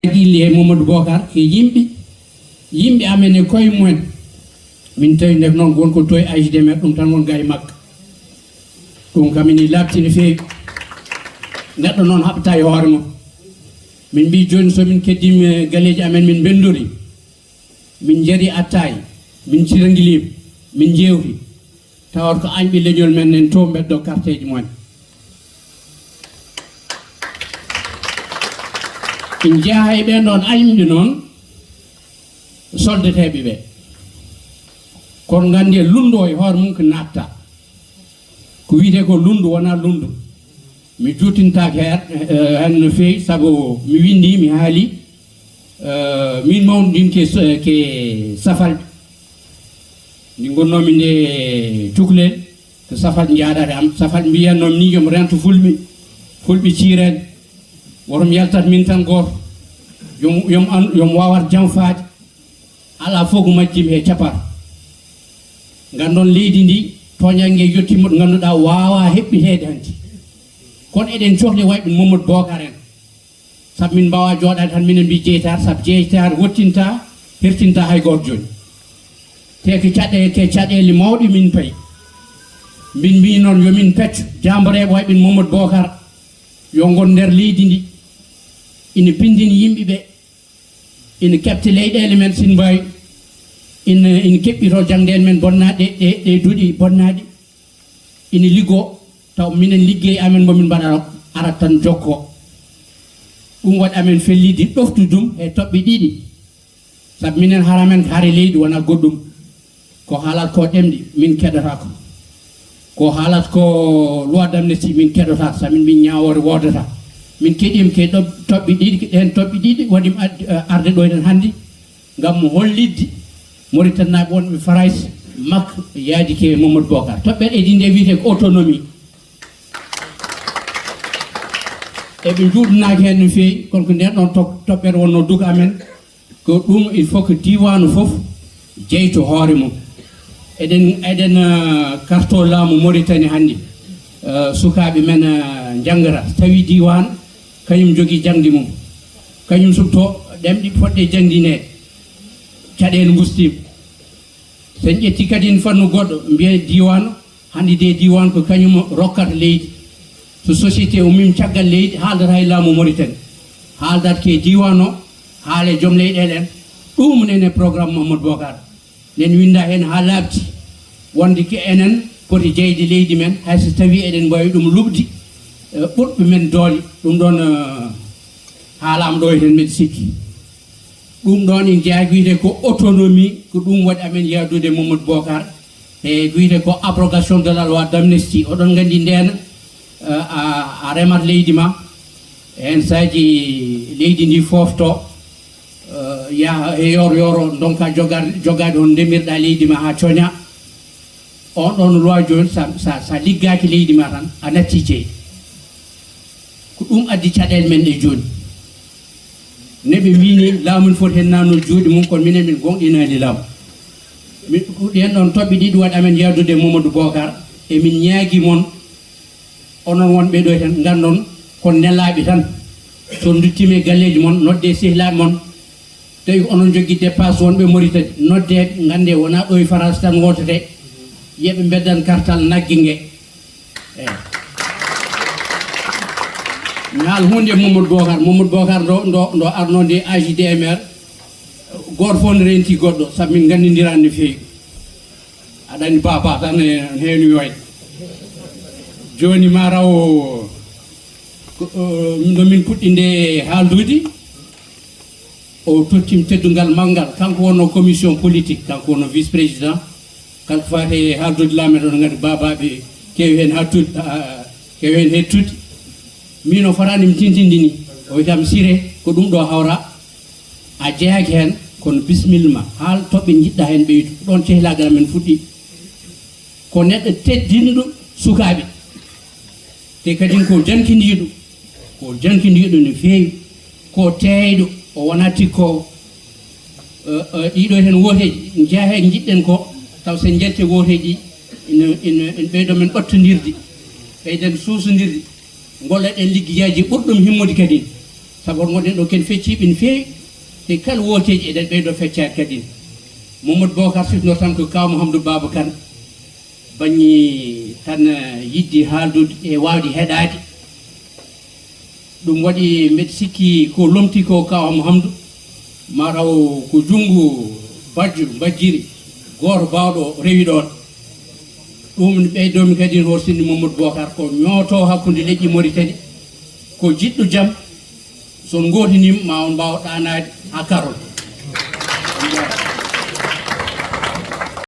gille Mamadou Bocar e yimɓe amen e koye mumen min tawi nek noon wonko to e AJDM ɗum tan won gay makka ɗum kam ina labti no feewi neɗɗo noon haɓata e hoore mum min mbi joni somin keddimi galleji amen min bendori min jari attaye min ciranguilima min jewti tawat ko añɓe leñol men en to beddo karteji mumen in jeeha e ɓen ɗon añɓe noon soldateɓe ɓe kono gandi e lundu o e hoore mum ko natta ko wiyete ko lundu wona lundu mi juttintake hen no fewi saabu mi windi mi haali min mawɗin ke safalɓe ndi gonnomi nde cuklel ko safalɓe jaaɗade am safalɓe mbiyannomi ni yomi rento fulɓe ciirede wotomi yaltat min tan goto yom wawat janfade ala fof ko majjimi he capar gandon leydi ndi toñangue yettima ɗo ganduɗa wawa heɓɓitede hanti kono eɗen cohli wayɓe Mamadou Bocar en saabu min mbawa joɗade tan minen mbi jeytar saabu jeytar wottinta hertinta hay goto joni te ko caɗele mawɗe min payi min mbi noon yomin pecco jamboreɓe wayɓe Mamadou Bocar yo gon nder leydi ndi ina pindini yimɓeɓe ina kebte leyɗele men sin mbawi ina keɓɓito jangdele men bonnaɗe ɗe duuɗi bonnaɗe ina liggo taw minen liggey amen momin mbaɗa arat tan jokko ɗum waɗi amen fellidi ɗoftu dum e toɓɓe ɗiɗi saabu minen haramen ko haare leydi wona goɗɗum ko haalat ko ɗemɗe min keɗota ko haalat ko loi d'amnistie min keɗota saabu min ñawore wodata min keɗima ke toɓɓe ɗiɗi ɗen toɓɓe ɗiɗi waɗimi arde ɗo hen hannde ngam hollidde Mauritanie naɓe wonɓe France makko yaadi ke Mamadou Bocar toɓɓere ɗi nde wiyete ko autonomie eɓe juuɗanaki hen no fewi kono ko nden ɗon toɓɓere wonno duga amen ko ɗum il faut que diwanu foof jeyto hoore mum eɗen karto laamu Mauritanie hannde sukaɓe men janggata tawi diwan kañum jogui jangdi mum kañum subto ɗemɗe poɗɗe jangdinede caɗele gustima sen ƴetti kadi fannu goɗɗo mbiye diwan hande de diwan ko kañum rokkata leydi so société ummima caggal leydi haaldata e laamu Mauritanie haaldat ke diwan o haale joom leyɗele en ɗum nene programme Mamadou Bocar nen winda hen ha labti wonde ke enen poti jeyde leydi men hayso tawi eɗen mbawi ɗum lubdi ɓurɓe men doole ɗum ɗon haalama ɗo hen mbeɗa sikki ɗum ɗon en jeeya wiyete ko autonomie ko ɗum waɗi amen yaadude Mamadou Bocar e wiyete ko abrogation de la loi d'amnistie oɗon gandi ndena a remat leydi ma hen saji leydi ndi fofto yaha e yoro donka jogade on ndemirɗa leydi ma ha coña on ɗon loi joni sa liggaki leydi ma tan a natti jeydi ko ɗum addi caɗele men ɗe joni neɓe wini laamu foti hen nanno juuɗe mum kono minen min gonɗinani laamu ɗen ɗon toɓɓe ɗiɗi waɗi amen yaadude Mamadou Bocar e min ñaagui moon onon wonɓe ɗo hen gandon kon nelaɓe tan so duttime galleji moon nodde sehlaɓe moon tawi onon jogui dépasse wonɓe Mauritanie noddeɓe gande wona ɗo e France tan gotote yeɓe beddan kartal naggue gue mi haal hunde Mamadou Bocar ndo arnode AJDMR goto fof ne renti goɗɗo saabu min gandidirani no fewi aɗa andi baba tan heewi wayde joni ma raw no min puɗɗi nde haaldude o tottim teddugal maggal kanko wonno commission politique kanko wonno vice président kanko fate haaldude laameɗo no gandi babaɓe kewi hen hettude min o fotani mi tintindi ni o witam siré ko ɗum ɗo hawra a jeeyaki hen kono bisimilla ma haal toɓɓe jiɗɗa hen ɓeydu ɗon cehlagal men fuɗɗi ko neɗɗo teddinɗo sukaɓe te kadi ko jankidiɗo no fewi ko teyɗo o wona tikkowo ɗiɗo hen woteji jeeha e jiɗɗen ko taw sen jette woteji ina ɓeydo men ɓattodirde ɓeyden suusodirde golleɗen ligguiyaji ɓurɗum himmude kadi sabu gonɗen ɗo ken fecciɓe no feewi te kala wooteji eɗen ɓeydo feccade kadi Mamadou Bocar sifno tan ko kaw Mouhamadou Baba Kane bañi tan yidde haaldude e wawde heɗade ɗum waɗi mbeɗa sikki ko lomti ko kaw Mouhamadou mataw ko junngo bajjo bajjiri goto bawɗo rewi ɗon ɗum ɓeydomi kadi no sinni Mamadou Bocar ko ñooto hakkude leƴƴi Mauritanie ko jiɗɗo jaam son gotinima ma on mbawa ɗanade ha karol